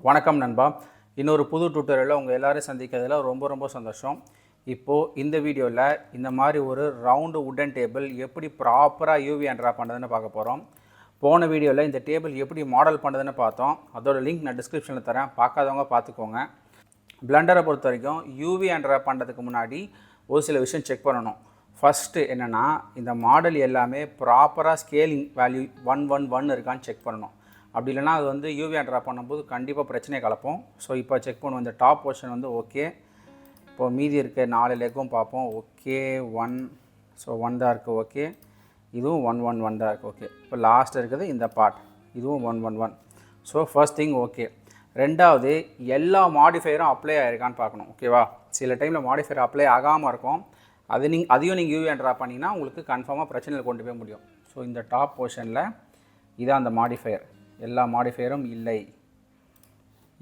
வணக்கம் நண்பா. இன்னொரு புது டியூட்டோரியலில் உங்கள் எல்லோரும் சந்திக்கிறதுல ரொம்ப சந்தோஷம். இப்போது இந்த வீடியோவில் இந்த மாதிரி ஒரு ரவுண்டு உட்டன் டேபிள் எப்படி ப்ராப்பராக யூவி அன்ராப் பண்ணுறதுன்னு பார்க்க போகிறோம். போன வீடியோவில் இந்த டேபிள் எப்படி மாடல் பண்ணுறதுன்னு பார்த்தோம். அதோட லிங்க் நான் டிஸ்கிரிப்ஷனில் தரேன், பார்க்காதவங்க பார்த்துக்கோங்க. பிளண்டரை பொறுத்த வரைக்கும் யூவி அன்ராப் பண்ணுறதுக்கு முன்னாடி ஒரு சில விஷயம் செக் பண்ணணும். ஃபஸ்ட்டு என்னென்னா, இந்த மாடல் எல்லாமே ப்ராப்பராக ஸ்கேலிங் வேல்யூ 111 இருக்கான்னு செக் பண்ணணும். அப்படி இல்லைனா அது வந்து யூவி அன்ராப் பண்ணும்போது கண்டிப்பாக பிரச்சனையை கலப்போம். ஸோ இப்போ செக் பண்ணுவோம். இந்த டாப் போர்ஷன் வந்து ஓகே. இப்போது மீதி இருக்க 4 லெக்கும் பார்ப்போம். ஓகே 1, ஸோ 1 தான் இருக்குது. ஓகே, இதுவும் 111 தான் இருக்குது. ஓகே, இப்போ லாஸ்ட் இருக்குது இந்த பார்ட், இதுவும் 111. So first thing okay. ரெண்டாவது, எல்லா மாடிஃபையரும் அப்ளை ஆகிருக்கான்னு பார்க்கணும். ஓகேவா? சில டைமில் மாடிஃபையர் அப்ளை ஆகாமல் இருக்கும். அதையும் நீங்கள் யூவி அன்ராப் பண்ணிங்கன்னா உங்களுக்கு கன்ஃபார்மாக பிரச்சனையில் கொண்டு போய் முடியும். ஸோ இந்த டாப் போர்ஷனில் இதான் அந்த மாடிஃபையர். எல்லா மாடிஃபையரும் இல்லை,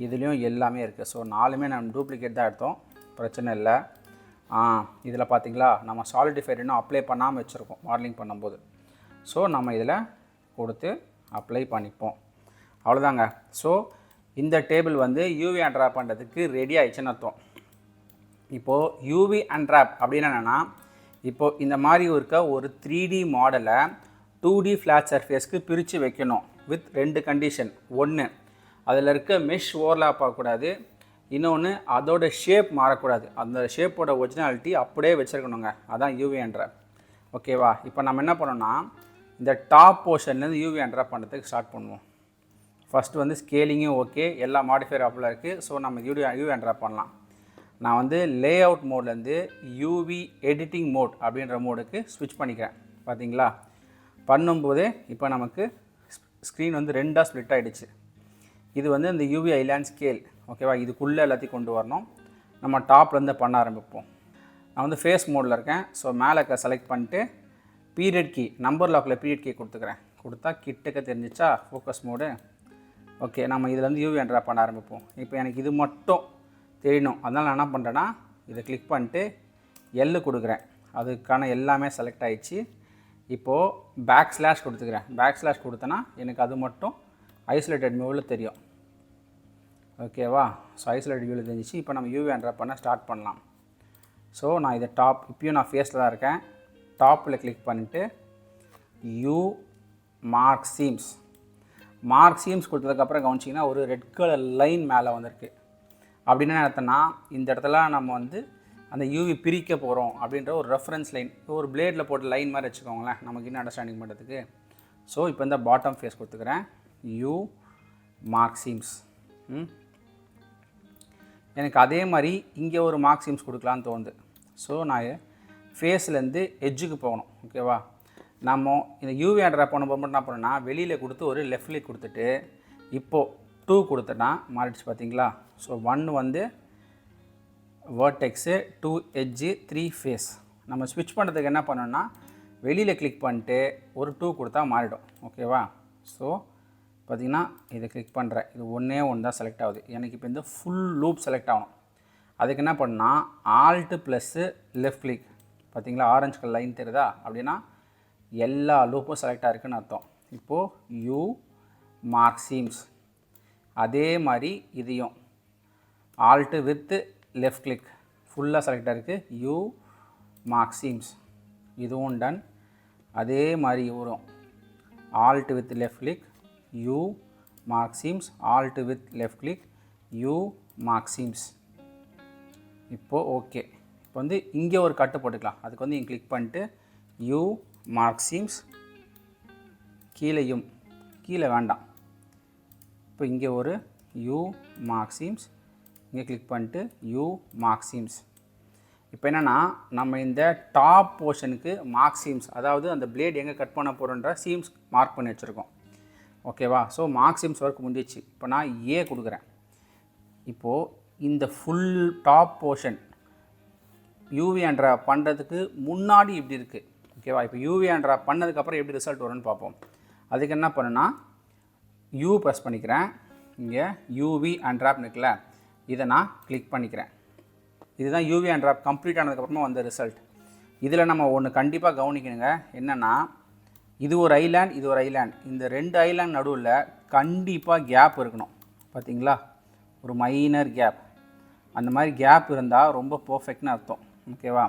இதுலேயும் எல்லாமே இருக்குது. ஸோ 4மே நம்ம டூப்ளிகேட் தான் எடுத்தோம், பிரச்சனை இல்லை. இதில் பார்த்திங்களா, நம்ம சாலிடிஃபையர் இன்னும் அப்ளை பண்ணாமல் வச்சுருக்கோம் மாடலிங் பண்ணும்போது. ஸோ நம்ம இதில் கொடுத்து அப்ளை பண்ணிப்போம், அவ்வளோதாங்க. ஸோ இந்த டேபிள் வந்து யூவி அன்ராப் பண்ணுறதுக்கு ரெடி ஆகிடுச்சுன்னு அர்த்தம். இப்போது யூவி அன்ராப் அப்படின்னு என்னென்னா, இப்போது இந்த மாதிரி இருக்க ஒரு 3D மாடலை 2D ஃப்ளாட் சர்ஃபேஸ்க்கு பிரித்து வைக்கணும் வித் 2 கண்டிஷன். ஒன்று, அதில் இருக்க மெஷ் ஓவர்லாப் ஆகக்கூடாது. இன்னொன்று, அதோட ஷேப் மாறக்கூடாது. அந்த ஷேப்போட ஒரிஜினாலிட்டி அப்படியே வச்சுருக்கணுங்க. அதான் யூவி அன்ராப். ஓகேவா? இப்போ நம்ம என்ன பண்ணோம்னா, இந்த டாப் போர்ஷன்லேருந்து யூவி அன்ராப் பண்ணுறதுக்கு ஸ்டார்ட் பண்ணுவோம். ஃபஸ்ட்டு வந்து ஸ்கேலிங்கும் ஓகே, எல்லா மாடிஃபையர் அப்பில் இருக்குது. ஸோ நம்ம யூவி அன்ராப் பண்ணலாம். நான் வந்து லே அவுட் மோட்லேருந்து யூவி எடிட்டிங் மோட் அப்படின்ற மோடுக்கு ஸ்விட்ச் பண்ணிக்கிறேன். பார்த்தீங்களா? பண்ணும்போதே இப்போ நமக்கு ஸ்க்ரீன் வந்து 2ஆக ஸ்ப்ளிட் ஆகிடுச்சு. இது வந்து இந்த யூவி ஐலாண்ட் ஸ்கேல். ஓகேவா? இதுக்குள்ளே எல்லாத்தையும் கொண்டு வரணும். நம்ம டாப்லேருந்து பண்ண ஆரம்பிப்போம். நான் வந்து ஃபேஸ் மோடில் இருக்கேன். ஸோ மேலே செலக்ட் பண்ணிட்டு பீரியட் கீ, நம்பர் லாக்கில் பீரியட் கீ கொடுத்துக்கிறேன். கொடுத்தா கிட்டக்க தெரிஞ்சிச்சா ஃபோக்கஸ் மோடு. ஓகே, நம்ம இதில் வந்து யூவி அன்ராப் பண்ண ஆரம்பிப்போம். இப்போ எனக்கு இது மட்டும் தெரியணும். அதனால் நான் என்ன பண்ணுறேன்னா, இதை கிளிக் பண்ணிட்டு எல்லு கொடுக்குறேன். அதுக்கான எல்லாமே செலக்ட் ஆகிடுச்சு. இப்போது பேக் / கொடுத்துக்கிறேன். பேக் / கொடுத்தேன்னா எனக்கு அது மட்டும் ஐசோலேட்டட் வியூவில் தெரியும். ஓகேவா? ஸோ ஐசோலேட்டட் வியூவில் தெரிஞ்சிச்சு. இப்போ நம்ம யூவி அன்ராப் பண்ண ஸ்டார்ட் பண்ணலாம். ஸோ நான் இதை இப்போயும் நான் ஃபேஸில் தான் இருக்கேன். டாப்பில் கிளிக் பண்ணிவிட்டு யூ மார்க் சீம்ஸ் கொடுத்ததுக்கப்புறம் கவனிச்சிங்கன்னா ஒரு ரெட் கலர் லைன் மேலே வந்திருக்கு. அப்படின்னு என்ன இந்த இடத்துல நம்ம வந்து அந்த யூவி பிரிக்க போகிறோம் அப்படின்ற ஒரு ரெஃபரன்ஸ் லைன், ஒரு பிளேடில் போட்டு லைன் மாதிரி வச்சுக்கோங்களேன், நமக்கு இன்னும் அண்டர்ஸ்டாண்டிங் பண்ணுறதுக்கு. ஸோ இப்போ இந்த பாட்டம் ஃபேஸ் கொடுத்துக்கிறேன், யூ மார்க் சீம்ஸ். எனக்கு அதே மாதிரி இங்கே ஒரு மார்க் சீம்ஸ் கொடுக்கலான்னு தோணுது. ஸோ நான் ஃபேஸ்லேருந்து எட்ஜுக்கு போகணும். ஓகேவா? நம்ம இந்த யூவி அன்ராப் பண்ணும்போது மட்டும் என்ன பண்ணோன்னா, வெளியில் கொடுத்து ஒரு லெஃப்ட் கிளிக் கொடுத்துட்டு இப்போது 2 கொடுத்தேன்னா மாறிடுச்சு. பார்த்தீங்களா? ஸோ 1 வந்து வேர்டெக்ஸு, 2 எட்ஜு, 3 ஃபேஸ். நம்ம ஸ்விட்ச் பண்ணுறதுக்கு என்ன பண்ணோன்னா, வெளியில் கிளிக் பண்ணிட்டு ஒரு 2 கொடுத்தா மாறிடும். ஓகேவா? ஸோ பார்த்திங்கன்னா இதை கிளிக் பண்ணுறேன். இது ஒன்றே தான் செலக்ட் ஆகுது. எனக்கு இப்போ இந்த ஃபுல் லூப் செலக்ட் ஆகணும். அதுக்கு என்ன பண்ணால் ஆல்ட் ப்ளஸ்ஸு லெஃப்ட் கிளிக். பார்த்திங்களா, ஆரஞ்சு கலர் லைன் தெரியுதா? அப்படின்னா எல்லா லூப்பும் செலக்ட் ஆகிருக்குன்னு அர்த்தம். இப்போது யூ மார்க் சீம்ஸ். அதே மாதிரி இதையும் ஆல்ட்டு வித் லெஃப்ட் கிளிக் ஃபுல்லாக செலக்ட் ஆகிருக்கு. யூ மார்க் சீம்ஸ், இதுவும் டன். அதே மாதிரி வரும் alt with left click, you mark seems, alt with left click, you mark seams. இப்போது ஓகே. இப்போ வந்து இங்கே ஒரு கட்டு போட்டுக்கலாம். அதுக்கு வந்து இங்கே கிளிக் பண்ணிட்டு யூ மார்க் சீம்ஸ், கீழே வேண்டாம். இப்போ இங்கே ஒரு யூ மார்க் சீம்ஸ், இங்கே கிளிக் பண்ணிட்டு யூ மார்க் சீம்ஸ். இப்போ என்னென்னா, நம்ம இந்த டாப் போர்ஷனுக்கு மார்க் சீம்ஸ், அதாவது அந்த பிளேட் எங்கே கட் பண்ண போகிறோன்ற சீம்ஸ் மார்க் பண்ணி வச்சுருக்கோம். ஓகேவா? ஸோ மார்க் சீம்ஸ் ஒர்க் முடிஞ்சிச்சு. இப்போ நான் ஏ கொடுக்குறேன். இப்போது இந்த full top portion UV unwrap பண்ணுறதுக்கு முன்னாடி இப்படி இருக்குது. ஓகேவா? இப்போ யூவி அன்ராப் பண்ணதுக்கப்புறம் எப்படி ரிசல்ட் வரும்னு பார்ப்போம். அதுக்கு என்ன பண்ணுன்னா, யூ ப்ரெஸ் பண்ணிக்கிறேன். இங்கே யூவி அன்ராப் இருக்குல்ல, இதை நான் கிளிக் பண்ணிக்கிறேன். இதுதான் யூவி அன்ராப் கம்ப்ளீட் ஆனதுக்கப்புறமா வந்த ரிசல்ட். இதில் நம்ம ஒன்று கண்டிப்பாக கவனிக்கணுங்க. என்னென்னா, இது ஒரு ஐலாண்ட், இது ஒரு ஐலாண்ட். இந்த 2 ஐலாண்ட் நடுவில் கண்டிப்பாக கேப் இருக்கணும். பார்த்தீங்களா? ஒரு மைனர் கேப். அந்த மாதிரி கேப் இருந்தால் ரொம்ப பர்ஃபெக்ட்னு அர்த்தம். ஓகேவா?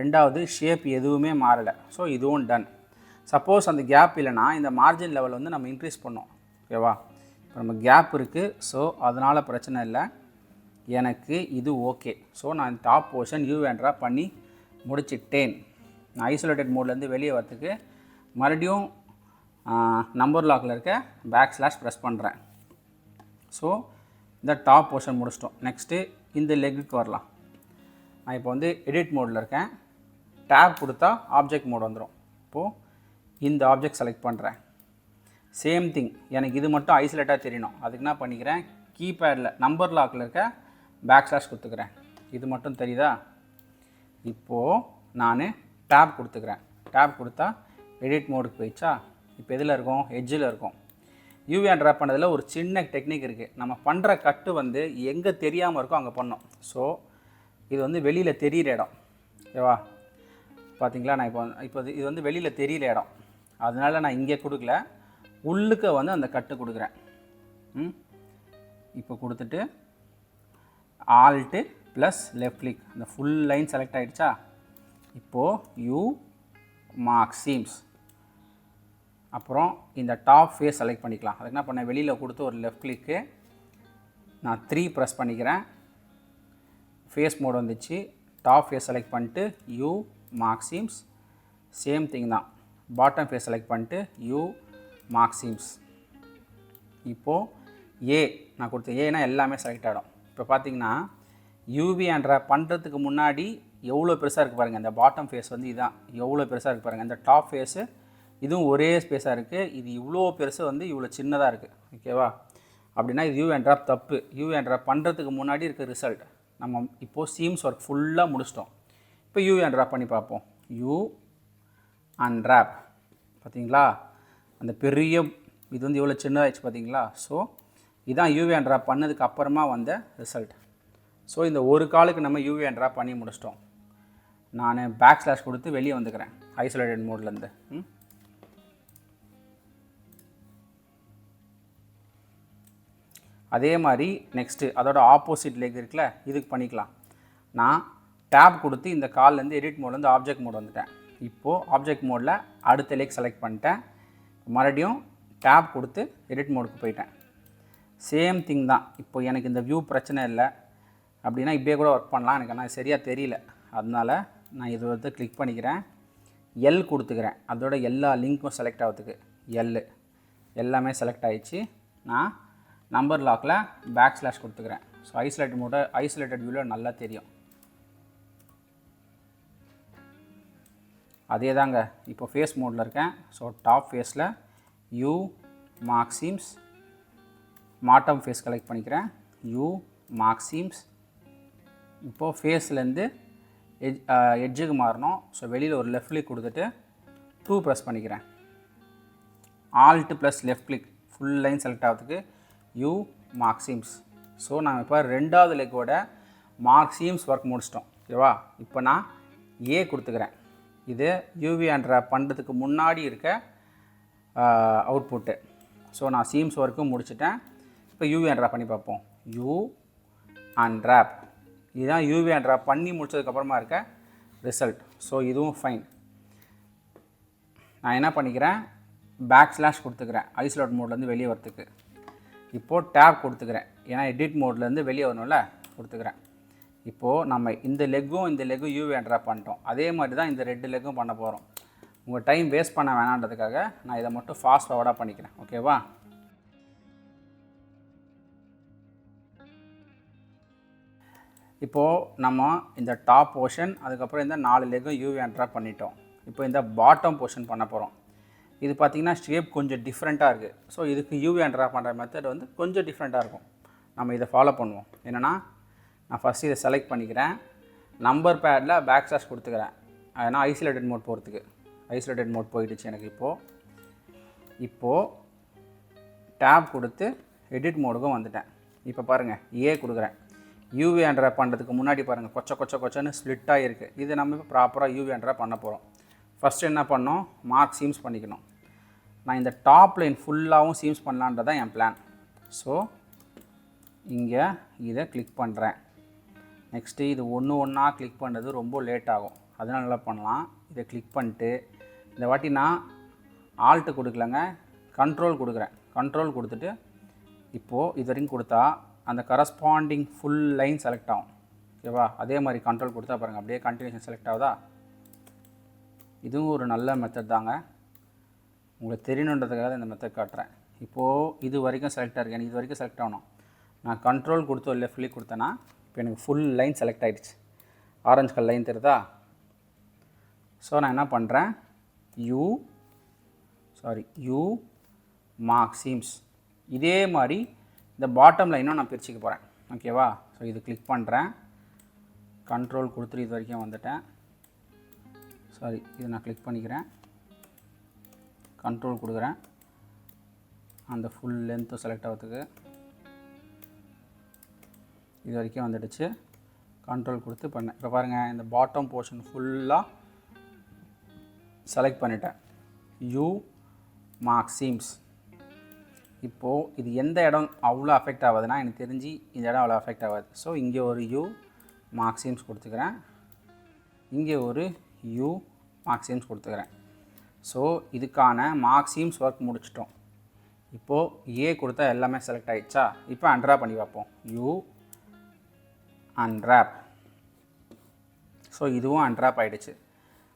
ரெண்டாவது ஷேப் எதுவுமே மாறலை. ஸோ இதுவும் டன். சப்போஸ் அந்த கேப் இல்லைனா இந்த மார்ஜின் லெவல் வந்து நம்ம இன்க்ரீஸ் பண்ணோம். ஓகேவா? இப்போ நம்ம கேப் இருக்குது. ஸோ அதனால் பிரச்சனை இல்லை. எனக்கு இது ஓகே. ஸோ நான் டாப் போர்ஷன் யூவி அன்ராப் பண்ணி முடிச்சிட்டேன். நான் ஐசோலேட்டட் மோட்லேருந்து வெளியே வரத்துக்கு மறுபடியும் நம்பர் லாக்கில் இருக்க பேக் ஸ்லாஷ் ப்ரெஸ் பண்ணுறேன். ஸோ இந்த டாப் போர்ஷன் முடிச்சிட்டோம். நெக்ஸ்ட்டு இந்த லெக்குக்கு வரலாம். நான் இப்போ வந்து எடிட் மோடில் இருக்கேன். டேப் கொடுத்தா ஆப்ஜெக்ட் மோட் வந்துடும். இப்போது இந்த ஆப்ஜெக்ட் செலக்ட் பண்ணுறேன். சேம் திங், எனக்கு இது மட்டும் ஐசோலேட்டாக தெரியணும். அதுக்கு என்ன பண்ணிக்கிறேன், கீபேடில் நம்பர் லாக்கில் இருக்க பேக் ஸ்லாஷ் கொடுத்துக்கிறேன். இது மட்டும் தெரியுதா? இப்போது நான் டேப் கொடுத்துக்கிறேன். டேப் கொடுத்தா எடிட் மோடுக்கு போயிடுச்சா? இப்போ எதில் இருக்கும், எட்ஜில் இருக்கும். யூவி அன்ராப் பண்ணதில் ஒரு சின்ன டெக்னிக் இருக்குது. நம்ம பண்ணுற கட்டு வந்து எங்கே தெரியாமல் இருக்கோ அங்கே பண்ணோம். ஸோ இது வந்து வெளியில் தெரிகிற இடம். ஓகேவா? பார்த்தீங்களா? நான் இப்போ இது வந்து வெளியில் தெரிகிற இடம். அதனால் நான் இங்கே கொடுக்கல, உள்ளுக்க வந்து அந்த கட்டு கொடுக்குறேன். இப்போ கொடுத்துட்டு ஆல்ட்டு ப்ளஸ் லெஃப்ட் கிளிக், அந்த ஃபுல் லைன் செலக்ட் ஆகிடுச்சா? இப்போது யூ மார்க் சீம்ஸ், அப்புறம் இந்த டாப் ஃபேஸ் செலக்ட் பண்ணிக்கலாம். அதுக்கு என்ன பண்ணேன், வெளியில் கொடுத்து ஒரு லெஃப்ட் கிளிக்கு, நான் 3 ப்ரெஸ் பண்ணிக்கிறேன். ஃபேஸ் மோட் வந்துச்சு. டாப் ஃபேஸ் செலக்ட் பண்ணிட்டு you mark seems, same thing தான். பாட்டம் ஃபேஸ் செலக்ட் பண்ணிட்டு யூ மார்க் சீம்ஸ். இப்போது ஏ நான் கொடுத்த ஏன்னா எல்லாமே செலக்ட் ஆகிடும். இப்போ பார்த்தீங்கன்னா யூவி அன்ராப் பண்ணுறதுக்கு முன்னாடி எவ்வளோ பெருசாக இருக்குது பாருங்கள். இந்த பாட்டம் ஃபேஸ் வந்து இதுதான் எவ்வளோ பெருசாக இருக்குது பாருங்கள். இந்த டாப் ஃபேஸு இதுவும் ஒரே ஸ்பேஸாக இருக்குது. இது இவ்வளோ பெருசு வந்து இவ்வளோ சின்னதாக இருக்குது. ஓகேவா? அப்படின்னா இது யூவி அன்ராப் தப்பு. யூவி அன்ராப் பண்ணுறதுக்கு முன்னாடி இருக்க ரிசல்ட். நம்ம இப்போது சீம்ஸ் ஒர்க் ஃபுல்லாக முடிச்சிட்டோம். இப்போ யூவி அன்ராப் பண்ணி பார்ப்போம். யூ அன்ராப், பார்த்தீங்களா? அந்த பெரிய இது வந்து எவ்வளோ சின்னதாகிடுச்சு பார்த்தீங்களா? ஸோ இதான் யூவி அன்ராப் பண்ணதுக்கு அப்புறமா வந்த ரிசல்ட். ஸோ இந்த ஒரு காலுக்கு நம்ம யூவி அன்ராப் பண்ணி முடிச்சிட்டோம். நான் பேக் ஸ்லாஷ் கொடுத்து வெளியே வந்துக்கிறேன் ஐசோலேட்டட் மோட்லேருந்து. அதே மாதிரி நெக்ஸ்ட்டு அதோட ஆப்போசிட் லெக் இருக்குல்ல, இதுக்கு பண்ணிக்கலாம். நான் டேப் கொடுத்து இந்த கால்லேருந்து எடிட் மோட்லேருந்து ஆப்ஜெக்ட் மோட் வந்துட்டேன். இப்போது ஆப்ஜெக்ட் மோடில் அடுத்த லெக் செலக்ட் பண்ணிட்டேன். மறுபடியும் டேப் கொடுத்து எடிட் மோடுக்கு போயிட்டேன். சேம் திங் தான். இப்போ எனக்கு இந்த வியூ பிரச்சனை இல்லை அப்படின்னா இப்படியே கூட ஒர்க் பண்ணலாம். எனக்கு ஆனால் சரியாக தெரியல, அதனால் நான் இது வந்து கிளிக் பண்ணிக்கிறேன். எல் கொடுத்துக்கிறேன். அதோட எல்லா லிங்க்கும் செலக்ட் ஆகிறதுக்கு எல் எல்லாமே செலக்ட் ஆகிடுச்சு. நான் நம்பர் லாக்கில் பேக் ஸ்லாஷ் கொடுத்துக்கிறேன். ஸோ ஐசோலேட்டட் வியூவில் நல்லா தெரியும். அதே தாங்க இப்போ ஃபேஸ் மோடில் இருக்கேன். ஸோ டாப் ஃபேஸில் U mark seams, bottom face select பண்ணிக்கிறேன். U mark seams. இப்போது ஃபேஸ்லேருந்து எட்ஜுக்கு மாறணும். ஸோ வெளியில் ஒரு லெஃப்ட் கிளிக் கொடுத்துட்டு 2 ப்ரெஸ் பண்ணிக்கிறேன். Alt plus left click full line select ஆகிறதுக்கு யூ மார்க் சீம்ஸ். ஸோ நான் இப்போ ரெண்டாவது லெக்கோட மார்க் சீம்ஸ் ஒர்க் முடிச்சிட்டோம். ஓகேவா? இப்போ நான் ஏ கொடுத்துக்கிறேன். இது யூவி அன்ராப் பண்ணுறதுக்கு முன்னாடி இருக்க அவுட்புட்டு. ஸோ நான் சீம்ஸ் ஒர்க்கும் முடிச்சிட்டேன். இப்போ யூவி அன்ராப் பண்ணி பார்ப்போம். யூ அன்ராப், இதுதான் யூவி அன்ராப் பண்ணி முடிச்சதுக்கப்புறமா இருக்க ரிசல்ட். ஸோ இதுவும் ஃபைன். நான் என்ன பண்ணிக்கிறேன், பேக் ஸ்லாஷ் கொடுத்துக்கிறேன் ஐசோலேட் மோட்லேருந்து வெளியே வரத்துக்கு. இப்போது டேப் கொடுத்துக்கிறேன், ஏன்னா எடிட் மோட்லேருந்து வெளியே வரணும்ல, கொடுத்துக்கிறேன். இப்போது நம்ம இந்த லெக்கும் யூவி அன்ராப் பண்ணிட்டோம். அதே மாதிரி தான் இந்த 2 லெக்கும் பண்ண போகிறோம். உங்கள் டைம் வேஸ்ட் பண்ண வேணான்றதுக்காக நான் இதை மட்டும் ஃபாஸ்ட் ஃபார்வர்டாக பண்ணிக்கிறேன். ஓகேவா? இப்போது நம்ம இந்த டாப் போர்ஷன் அதுக்கப்புறம் இந்த 4 லெக்கும் யூவி அன்ராப் பண்ணிட்டோம். இப்போ இந்த பாட்டம் போர்ஷன் பண்ண போகிறோம். இது பார்த்திங்கன்னா ஷேப் கொஞ்சம் டிஃப்ரெண்ட்டாக இருக்குது. ஸோ இதுக்கு யூவி அன்ராப் பண்ணுற மெத்தட் வந்து கொஞ்சம் டிஃப்ரெண்ட்டாக இருக்கும். நம்ம இதை ஃபாலோ பண்ணுவோம். என்னென்னா, நான் ஃபஸ்ட்டு இதை செலக்ட் பண்ணிக்கிறேன். நம்பர் பேடில் பேக் ஸ்லாஷ் கொடுத்துக்கிறேன். ஏன்னா ஐசோலேட்டட் மோட் போகிறதுக்கு. ஐசோலேட்டட் மோட் போயிடுச்சு எனக்கு. இப்போது டேப் கொடுத்து எடிட் மோடுக்கும் வந்துட்டேன். இப்போ பாருங்கள், ஏ கொடுக்குறேன். யூவி அன்ராப் பண்ணுறதுக்கு முன்னாடி பாருங்கள் கொச்சன்னு ஸ்ப்ளிட்டாக இருக்குது. இது நம்ம ப்ராப்பராக யூவி அன்ராப் பண்ண போகிறோம். ஃபஸ்ட்டு என்ன பண்ணோம், மார்க் சீம்ஸ் பண்ணிக்கணும். நான் இந்த டாப் லைன் ஃபுல்லாகவும் சீம்ஸ் பண்ணலான்றதான் என் பிளான். ஸோ இங்கே இதை கிளிக் பண்ணுறேன். நெக்ஸ்ட்டு இது ஒன்றா கிளிக் பண்ணுறது ரொம்ப லேட் ஆகும். அதனால் நல்லா பண்ணலாம். இதை கிளிக் பண்ணிட்டு இந்த வாட்டி நான் ஆல்ட்டு கொடுக்கலங்க, கண்ட்ரோல் கொடுக்குறேன். கண்ட்ரோல் கொடுத்துட்டு இப்போது இது வரைக்கும் கொடுத்தா அந்த கரஸ்பாண்டிங் ஃபுல் லைன் செலக்ட் ஆகும். ஓகேவா? அதே மாதிரி கண்ட்ரோல் கொடுத்தா பாருங்கள், அப்படியே கண்டினியூஷன் செலக்ட் ஆகுதா? இதுவும் ஒரு நல்ல மெத்தட் தாங்க. உங்களுக்கு தெரியணுன்றதுக்காக இந்த மெத்தட் காட்டுறேன். இப்போது இது வரைக்கும் செலக்ட் ஆகிருக்கு, எனக்கு இது வரைக்கும் செலக்ட் ஆகணும். நான் கண்ட்ரோல் கொடுத்து லெஃப்ட் கிளிக் கொடுத்தேன்னா இப்போ எனக்கு ஃபுல் லைன் செலக்ட் ஆகிடுச்சு. ஆரஞ்சு கலர் லைன் தெரியுதா? ஸோ நான் என்ன பண்ணுறேன், யூ மார்க் சீம்ஸ். இதே மாதிரி இந்த பாட்டம் லைனும் நான் பிரிச்சுக்க போகிறேன். ஓகேவா? ஸோ இது கிளிக் பண்ணுறேன், கண்ட்ரோல் கொடுத்துட்டு இது வரைக்கும் வந்துட்டேன். இது நான் கிளிக் பண்ணிக்கிறேன், கண்ட்ரோல் கொடுக்குறேன், அந்த ஃபுல் லென்த்து செலக்ட் ஆகிறதுக்கு இது வரைக்கும் வந்துடுச்சு. கண்ட்ரோல் கொடுத்து பண்ணேன். இப்போ பாருங்கள், இந்த பாட்டம் போர்ஷன் ஃபுல்லாக செலக்ட் பண்ணிட்டேன். You mark seams. இப்போது இது எந்த இடம் அவ்வளோ அஃபெக்ட் ஆகாதுன்னா எனக்கு தெரிஞ்சு இந்த இடம் அவ்வளோ அஃபெக்ட் ஆகாது. ஸோ இங்கே ஒரு யூ மார்க் சீம்ஸ் கொடுத்துக்கிறேன், இங்கே ஒரு யூ மார்க் சீம்ஸ் கொடுத்துக்கிறேன். ஸோ இதுக்கான மார்க் சீம்ஸ் ஒர்க் முடிச்சிட்டோம். இப்போது ஏ கொடுத்தா எல்லாமே செலக்ட் ஆகிடுச்சா? இப்போ அன்ராப் பண்ணி பார்ப்போம். You unwrap. ஸோ இதுவும் அன்ராப் ஆகிடுச்சு.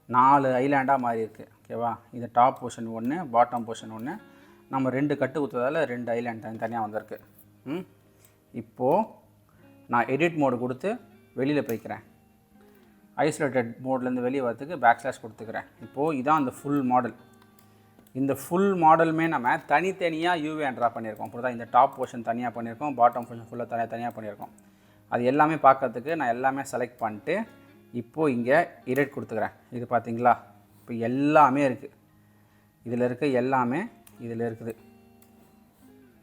4 ஐலாண்டாக மாறி இருக்குது. ஓகேவா? இது டாப் போர்ஷன் ஒன்று, பாட்டம் போர்ஷன் ஒன்று. நம்ம 2 கட்டு ஊற்றுறதால 2 ஐலாண்ட் தனியாக வந்திருக்கு. இப்போது நான் எடிட் மோடு கொடுத்து வெளியில் போய்க்கிறேன். ஐசோலேட்டட் மோட்லேருந்து வெளியே வரதுக்கு பேக்ஸ்லாஷ் கொடுத்துக்கிறேன். இப்போது இதான் அந்த ஃபுல் மாடல். இந்த ஃபுல் மாடலுமே நம்ம தனித்தனியாக யூவி அன்ராப் பண்ணியிருக்கோம். அப்படி தான் இந்த டாப் போர்ஷன் தனியாக பண்ணியிருக்கோம், பாட்டம் போர்ஷன் ஃபுல்லாக தனியாக பண்ணியிருக்கோம். அது எல்லாமே பார்க்கறதுக்கு நான் எல்லாமே செலக்ட் பண்ணிட்டு இப்போது இங்கே எடிட் கொடுத்துக்கிறேன். இது பார்த்தீங்களா? இப்போ எல்லாமே இருக்குது. இதில் இருக்க எல்லாமே இதில் இருக்குது,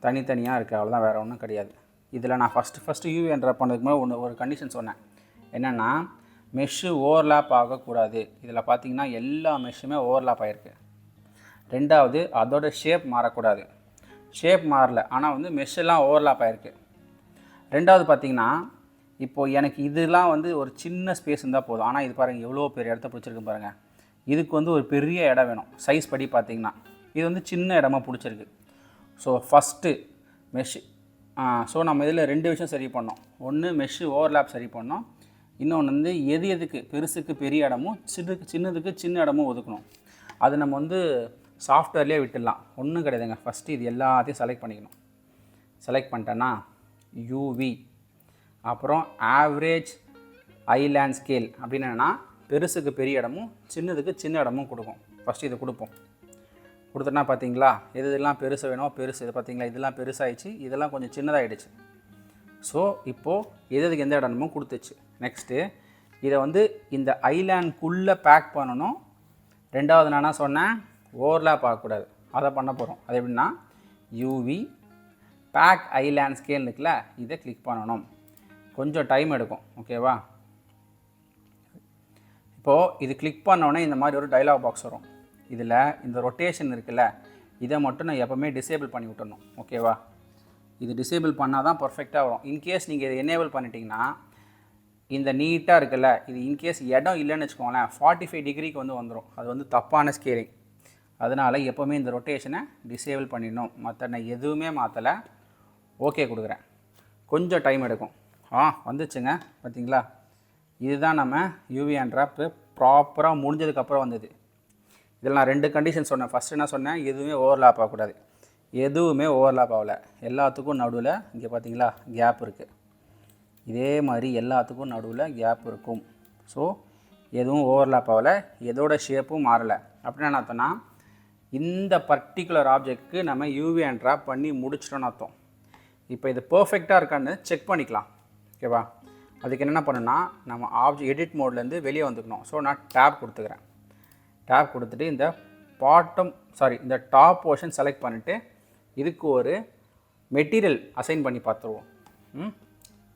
தனித்தனியாக இருக்குது. அவ்வளோதான், வேறு ஒன்றும் கிடையாது. இதில் நான் ஃபஸ்ட்டு யூவி அன்ராப் பண்ணதுக்கு முன்னாடி ஒரு கண்டிஷன் சொன்னேன். என்னென்னா, மெஷ்ஷு ஓவர்லேப் ஆகக்கூடாது. இதில் பார்த்தீங்கன்னா எல்லா மெஷ்ஷுமே ஓவர்லேப் ஆகிருக்கு. ரெண்டாவது, அதோட ஷேப் மாறக்கூடாது. ஷேப் மாறல, ஆனால் வந்து மெஷ்ஷெல்லாம் ஓவர்லேப் ஆகிருக்கு. ரெண்டாவது பார்த்தீங்கன்னா, இப்போது எனக்கு இதெல்லாம் வந்து ஒரு சின்ன ஸ்பேஸ் இருந்தால் போதும். ஆனால் இது பாருங்கள், எவ்வளோ பெரிய இடத்த பிடிச்சிருக்கு பாருங்கள். இதுக்கு வந்து ஒரு பெரிய இடம் வேணும். சைஸ் படி பார்த்தீங்கன்னா இது வந்து சின்ன இடமா பிடிச்சிருக்கு. So first mesh. ஸோ நம்ம இதில் 2 விஷயம் சரி பண்ணோம். ஒன்று மெஷ்ஷு ஓவர்லேப் சரி பண்ணோம். இன்னொன்று வந்து எதுக்கு பெருசுக்கு பெரிய இடமும் சின்னதுக்கு சின்ன இடமும் ஒதுக்கணும். அது நம்ம வந்து சாஃப்ட்வேர்லேயே விட்டுடலாம், ஒன்றும் கிடையாதுங்க. ஃபஸ்ட்டு இது எல்லாத்தையும் செலக்ட் பண்ணிக்கணும். செலக்ட் பண்ணிட்டேன்னா யூவி, அப்புறம் ஆவரேஜ் ஐலேண்ட் ஸ்கேல் அப்படின்னு என்னென்னா பெருசுக்கு பெரிய இடமும் சின்னதுக்கு சின்ன இடமும் கொடுக்கும். ஃபஸ்ட்டு இதை கொடுப்போம். கொடுத்தோன்னா பார்த்தீங்களா, இதெல்லாம் பெருசு வேணும், பெருசு. இது பார்த்தீங்களா, இதெல்லாம் பெருசாகிடுச்சு, இதெல்லாம் கொஞ்சம் சின்னதாகிடுச்சு. ஸோ இப்போது எதுக்கு எந்த இடமும் கொடுத்துச்சு. நெக்ஸ்ட்டு இதை வந்து இந்த ஐலேண்ட்குள்ளே பேக் பண்ணணும். ரெண்டாவது நான் என்ன சொன்னேன், ஓவர்லேப் ஆகக்கூடாது. அதை பண்ண போகிறோம். அது எப்படின்னா, யூவி பேக் ஐலேண்ட் ஸ்கேல் இருக்குல்ல, இதை கிளிக் பண்ணணும். கொஞ்சம் டைம் எடுக்கும். ஓகேவா? இப்போது இது கிளிக் பண்ணோன்னே இந்த மாதிரி ஒரு டைலாக் பாக்ஸ் வரும். இதில் இந்த ரொட்டேஷன் இருக்குல்ல, இதை மட்டும் நான் எப்போவுமே டிசேபிள் பண்ணி விட்டுறணும். ஓகேவா? இது டிசேபிள் பண்ணால் தான் பர்ஃபெக்டாக வரும். இன்கேஸ் நீங்கள் இதை எனேபிள் பண்ணிட்டீங்கன்னா இந்த நீட்டாக இருக்குல்ல, இது இன்கேஸ் இடம் இல்லைன்னு வச்சுக்கோங்களேன், 45 டிகிரிக்கு வந்து வந்துடும். அது வந்து தப்பான ஸ்கேலிங். அதனால் எப்போவுமே இந்த ரொட்டேஷனை டிசேபிள் பண்ணிடணும். மற்ற நான் எதுவுமே மாற்றலை. ஓகே கொடுக்குறேன். கொஞ்சம் டைம் எடுக்கும். வந்துச்சுங்க, பார்த்தீங்களா? இதுதான் நம்ம யூவி அன்ராப் ப்ராப்பராக முடிஞ்சதுக்கப்புறம் வந்தது. இதில் நான் 2 கண்டிஷன் சொன்னேன். ஃபஸ்ட்டு என்ன சொன்னேன், எதுவுமே ஓவர்லேப் ஆகக்கூடாது. எதுவுமே ஓவர்லேப் ஆகலை. எல்லாத்துக்கும் நடுவில் இங்கே பார்த்தீங்களா கேப் இருக்குது. இதே மாதிரி எல்லாத்துக்கும் நடுவில் கேப் இருக்கும். ஸோ எதுவும் ஓவர்லேப் ஆகலை, எதோட ஷேப்பும் மாறலை. அப்படின்னு என்ன அர்த்தம்னா, இந்த பர்டிகுலர் ஆப்ஜெக்ட்டுக்கு நம்ம யூவி அன்ராப் பண்ணி முடிச்சிட்டோன்னு அர்த்தம். இப்போ இது பர்ஃபெக்டாக இருக்கான்னு செக் பண்ணிக்கலாம். ஓகேவா? அதுக்கு என்னென்ன பண்ணுன்னா, நம்ம எடிட் மோட்லேருந்து வெளியே வந்துக்கணும். ஸோ நான் டேப் கொடுத்துக்கிறேன். டேப் கொடுத்துட்டு இந்த டாப் போர்ஷன் செலக்ட் பண்ணிவிட்டு இதுக்கு ஒரு மெட்டீரியல் அசைன் பண்ணி பார்த்துருவோம்.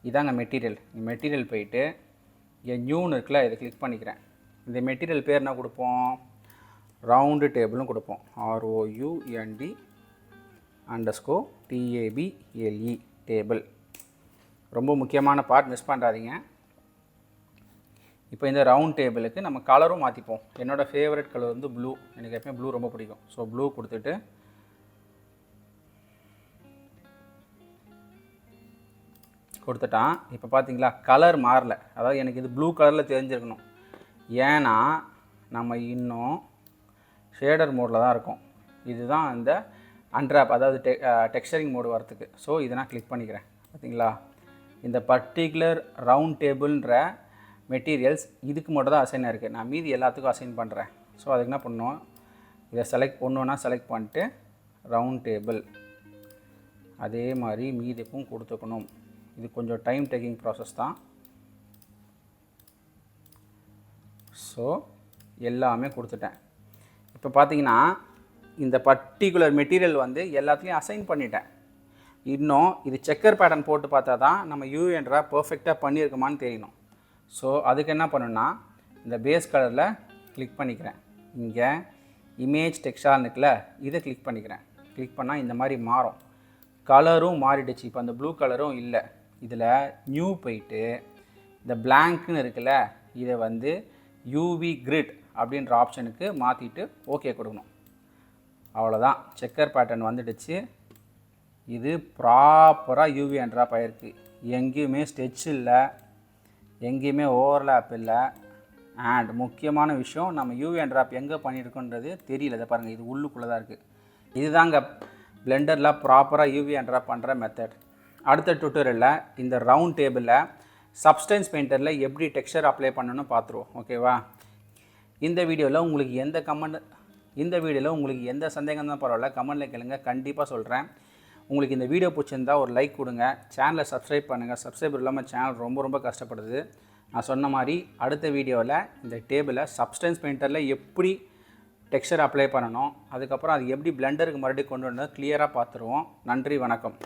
இதாங்க மெட்டீரியல். மெட்டீரியல் போயிட்டு இங்கே நியூன்னு இருக்குல்ல, இதை கிளிக் பண்ணிக்கிறேன். இந்த மெட்டீரியல் பேர் என்ன கொடுப்போம், ரவுண்டு டேபிளும் கொடுப்போம். ROUND_TABLE table. ரொம்ப முக்கியமான பார்ட், மிஸ் பண்ணுறாதீங்க. இப்போ இந்த ரவுண்ட் டேபிளுக்கு நம்ம கலரும் மாற்றிப்போம். என்னோடய ஃபேவரட் கலர் வந்து ப்ளூ. எனக்கு எப்பவுமே ப்ளூ ரொம்ப பிடிக்கும். ஸோ ப்ளூ கொடுத்துட்டு கொடுத்துட்டான். இப்போ பார்த்தீங்களா கலர் மாறல. அதாவது எனக்கு இது ப்ளூ கலரில் தெரிஞ்சிருக்கணும். ஏன்னா நம்ம இன்னும் ஷேடர் மோடில் தான் இருக்கும். இதுதான் இந்த அன்ராப், அதாவது டெக்ஸ்சரிங் மோடு வரத்துக்கு. ஸோ இதை நான் கிளிக் பண்ணிக்கிறேன். பார்த்தீங்களா இந்த பர்டிகுலர் ரவுண்ட் டேபிள்ன்ற மெட்டீரியல்ஸ் இதுக்கு மட்டும் தான் அசைன் இருக்குது. நான் மீதி எல்லாத்துக்கும் அசைன் பண்ணுறேன். ஸோ அதுக்கு என்ன பண்ணணும், இதை செலக்ட் ஒன்றுனா செலக்ட் பண்ணிட்டு ரவுண்ட் டேபிள் அதே மாதிரி மீதிக்கும் கொடுத்துக்கணும். இது கொஞ்சம் டைம் டேக்கிங் ப்ராசஸ் தான். ஸோ எல்லாமே கொடுத்துட்டேன். இப்போ பார்த்தீங்கன்னா இந்த பர்டிகுலர் மெட்டீரியல் வந்து எல்லாத்துலேயும் அசைன் பண்ணிட்டேன். இன்னும் இது செக்கர் பேட்டர்ன் போட்டு பார்த்தா தான் நம்ம UV Unwrap பர்ஃபெக்டாக பண்ணியிருக்குமான்னு தெரியணும். ஸோ அதுக்கு என்ன பண்ணணும்னா இந்த பேஸ் கலரில் கிளிக் பண்ணிக்கிறேன். இங்கே இமேஜ் டெக்ஸ்டார்னு இருக்குல்ல, இதை கிளிக் பண்ணிக்கிறேன். கிளிக் பண்ணால் இந்த மாதிரி மாறும். கலரும் மாறிடுச்சு. இப்போ அந்த ப்ளூ கலரும் இல்லை. இதில் நியூ போயிட்டு இந்த பிளாங்க்னு இருக்குல்ல, இதை வந்து UV கிரிட் அப்படின்ற ஆப்ஷனுக்கு மாற்றிட்டு ஓகே கொடுக்கணும். அவ்வளோதான், செக்கர் பேட்டர்ன் வந்துடுச்சு. இது ப்ராப்பராக UV Unwrap ஆகிருக்கு. எங்கேயுமே ஸ்டெச் இல்லை, எங்கேயுமே ஓவர்லேப் இல்லை. அண்ட் முக்கியமான விஷயம், நம்ம UV Unwrap எங்கே பண்ணியிருக்கோன்றது தெரியல. இதை பாருங்கள், இது உள்ளுக்குள்ளே தான் இருக்குது. இதுதாங்க பிளெண்டரில் ப்ராப்பராக UV Unwrap பண்ணுற மெத்தட். அடுத்த டுட்டோரியலில் இந்த ரவுண்ட் டேபிளில் சப்ஸ்டன்ஸ் பெயிண்டரில் எப்படி டெக்ஸ்சர் அப்ளை பண்ணணும்னு பார்த்துருவோம். ஓகேவா? இந்த வீடியோவில் உங்களுக்கு எந்த சந்தேகம் தான் பரவாயில்ல, கமெண்ட்டில் கேளுங்க, கண்டிப்பாக சொல்கிறேன். உங்களுக்கு இந்த வீடியோ பிடிச்சிருந்தா ஒரு லைக் கொடுங்க, சேனலை சப்ஸ்கிரைப் பண்ணுங்கள். சப்ஸ்கிரைபர் இல்லாமல் சேனல் ரொம்ப கஷ்டப்படுது. நான் சொன்ன மாதிரி அடுத்த வீடியோவில் இந்த டேபிளை சப்ஸ்டன்ஸ் பெயிண்டரில் எப்படி டெக்ஸ்சர் அப்ளை பண்ணணும், அதுக்கப்புறம் அது எப்படி பிளெண்டருக்கு மறுபடியும் கொண்டு வரணும் கிளியராக பார்த்துருவோம். நன்றி, வணக்கம்.